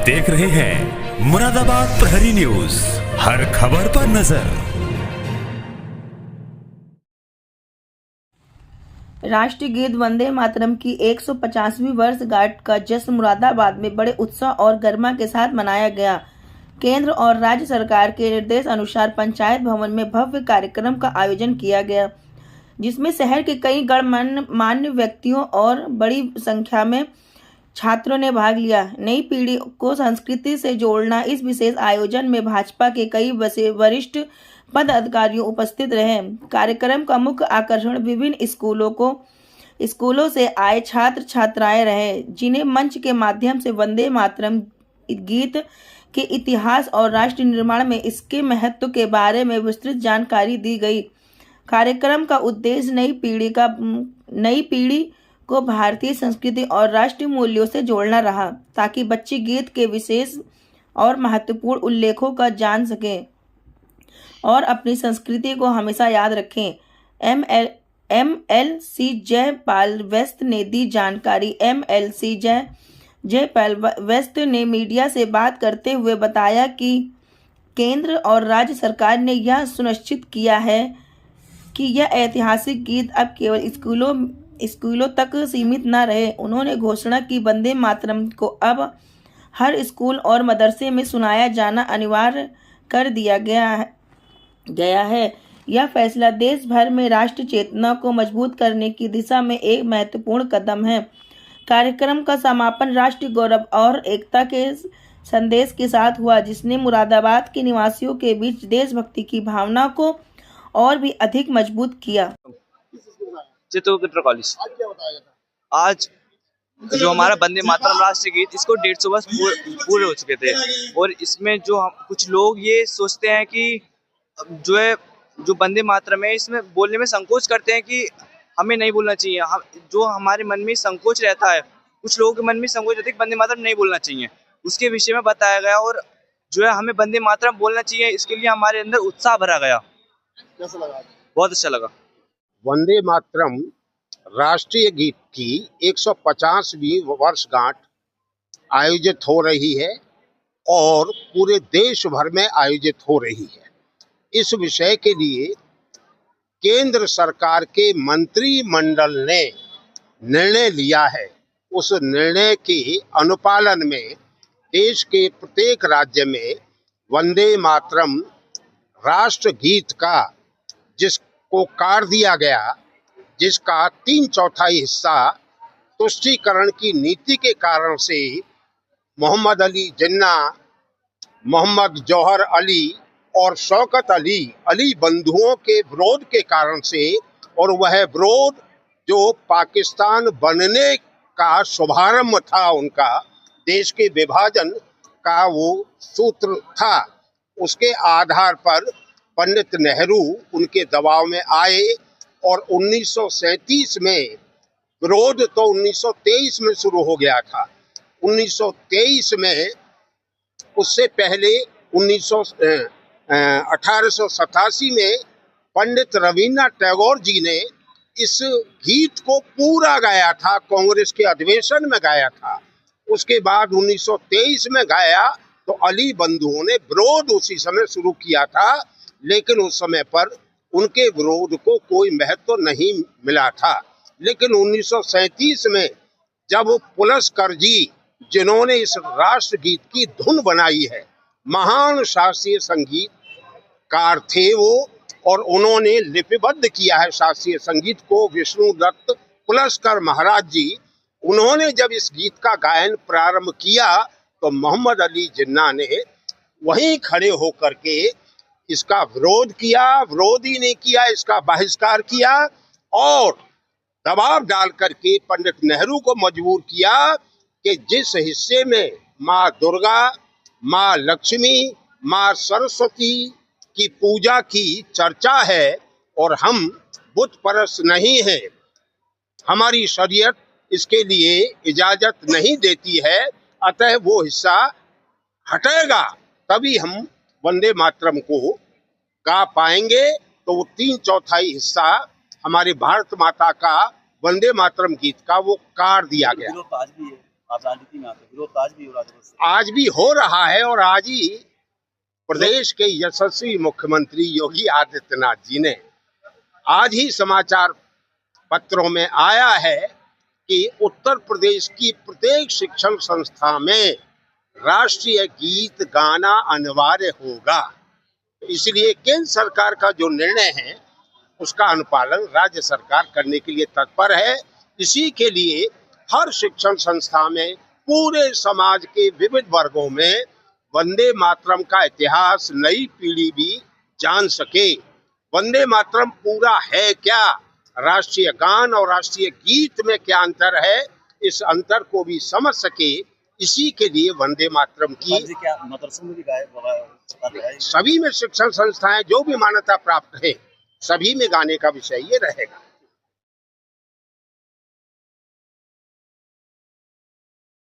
देख रहे हैं मुरादाबाद प्रहरी न्यूज, हर खबर पर नजर। राष्ट्रीय गीत वंदे मातरम की 150वीं वर्षगांठ का जश्न मुरादाबाद में बड़े उत्साह और गरिमा के साथ मनाया गया। केंद्र और राज्य सरकार के निर्देश अनुसार पंचायत भवन में भव्य कार्यक्रम का आयोजन किया गया, जिसमें शहर के कई गणमान्य व्यक्तियों और बड़ी संख्या में छात्रों ने भाग लिया। नई पीढ़ी को संस्कृति से जोड़ना इस विशेष आयोजन में भाजपा के कई वरिष्ठ पदाधिकारी उपस्थित रहे। कार्यक्रम का मुख्य आकर्षण विभिन्न स्कूलों से आए छात्र छात्राएं रहे, जिन्हें मंच के माध्यम से वंदे मातरम गीत के इतिहास और राष्ट्र निर्माण में इसके महत्व के बारे में विस्तृत जानकारी दी गई। कार्यक्रम का उद्देश्य नई पीढ़ी को भारतीय संस्कृति और राष्ट्रीय मूल्यों से जोड़ना रहा, ताकि बच्चे गीत के विशेष और महत्वपूर्ण उल्लेखों का जान सकें और अपनी संस्कृति को हमेशा याद रखें। MLC जयपाल व्यस्त ने दी जानकारी। MLC जयपाल व्यस्त ने मीडिया से बात करते हुए बताया कि केंद्र और राज्य सरकार ने यह सुनिश्चित किया है कि यह ऐतिहासिक गीत अब केवल स्कूलों तक सीमित न रहे। उन्होंने घोषणा की वंदे मातरम को अब हर स्कूल और मदरसे में सुनाया जाना अनिवार्य कर दिया गया है। यह फैसला देश भर में राष्ट्र चेतना को मजबूत करने की दिशा में एक महत्वपूर्ण कदम है। कार्यक्रम का समापन राष्ट्रीय गौरव और एकता के संदेश के साथ हुआ, जिसने मुरादाबाद के निवासियों के बीच देशभक्ति की भावना को और भी अधिक मजबूत किया। चित्रकूट कॉलेज आज जो हमारा वंदे मातरम राष्ट्रीय गीत, इसको 150 वर्ष पूरे हो चुके थे, और इसमें जो कुछ लोग ये सोचते हैं कि जो वंदे मातरम है, इसमें बोलने में संकोच करते हैं कि हमें नहीं बोलना चाहिए। जो हमारे मन में संकोच रहता है, कुछ लोगों के मन में संकोच रहता है कि वंदे मातरम नहीं बोलना चाहिए, उसके विषय में बताया गया, और जो है हमें वंदे मातरम बोलना चाहिए, इसके लिए हमारे अंदर उत्साह भरा गया। कैसा लगा? बहुत अच्छा लगा। वंदे मातरम राष्ट्रीय गीत की 150वीं वर्षगांठ आयोजित हो रही है और पूरे देश भर में आयोजित हो रही है। इस विषय के लिए केंद्र सरकार के मंत्रिमंडल ने निर्णय लिया है। उस निर्णय के अनुपालन में देश के प्रत्येक राज्य में वंदे मातरम राष्ट्र गीत का जिसको कार दिया गया, जिसका 3/4 हिस्सा तुष्टीकरण की नीति के कारण से मोहम्मद अली जिन्ना, मोहम्मद जौहर अली और शौकत अली बंधुओं के विरोध के कारण से, और वह विरोध जो पाकिस्तान बनने का शुभारंभ था, उनका देश के विभाजन का वो सूत्र था, उसके आधार पर पंडित नेहरू उनके दबाव में आए और 1937 में विरोध तो 1923 में शुरू हो गया था। 1923 में, उससे पहले 1887 में पंडित रविन्द्रनाथ टैगोर जी ने इस गीत को पूरा गाया था, कांग्रेस के अधिवेशन में गाया था। उसके बाद 1923 में गाया तो अली बंधुओं ने विरोध उसी समय शुरू किया था, लेकिन उस समय पर उनके विरोध को कोई महत्व नहीं मिला था। लेकिन 1937 में जब पुलस्कर जी, जिन्होंने इस राष्ट्र गीत की धुन बनाई है, महान शास्त्रीय संगीतकार थे वो, और उन्होंने लिपिबद्ध किया है शास्त्रीय संगीत को, विष्णु दत्त पुलस्कर महाराज जी, उन्होंने जब इस गीत का गायन प्रारंभ किया तो मोहम्मद अली जिन्ना ने वहीं खड़े होकर के इसका विरोध किया। विरोध ही नहीं किया, इसका बहिष्कार किया और दबाव डाल करके पंडित नेहरू को मजबूर किया कि जिस हिस्से में माँ दुर्गा, माँ लक्ष्मी, माँ सरस्वती की पूजा की चर्चा है और हम बुत परस्त नहीं हैं, हमारी शरीयत इसके लिए इजाजत नहीं देती है, अतः वो हिस्सा हटेगा, तभी हम वंदे मातरम को गा पाएंगे। तो वो 3/4 हिस्सा हमारी भारत माता का वंदे मातरम गीत का वो कार दिया गया। आप राजनीति में आते, विरोध तो आज भी हो रहा है, आज भी हो रहा है। और आज ही प्रदेश के यशस्वी मुख्यमंत्री योगी आदित्यनाथ जी ने आज ही समाचार पत्रों में आया है कि उत्तर प्रदेश की प्रत्येक शिक्षण संस्था में राष्ट्रीय गीत गाना अनिवार्य होगा। इसलिए केंद्र सरकार का जो निर्णय है उसका अनुपालन राज्य सरकार करने के लिए तत्पर है। इसी के लिए हर शिक्षण संस्था में पूरे समाज के विविध वर्गों में वंदे मातरम का इतिहास नई पीढ़ी भी जान सके। वंदे मातरम पूरा है क्या, राष्ट्रीय गान और राष्ट्रीय गीत में क्या अंतर है, इस अंतर को भी समझ सके। इसी के लिए वंदे मातरम की क्या मदरसों में भी गाए, सभी में शिक्षण संस्थाएं जो भी मान्यता प्राप्त है सभी में गाने का विषय ये रहेगा।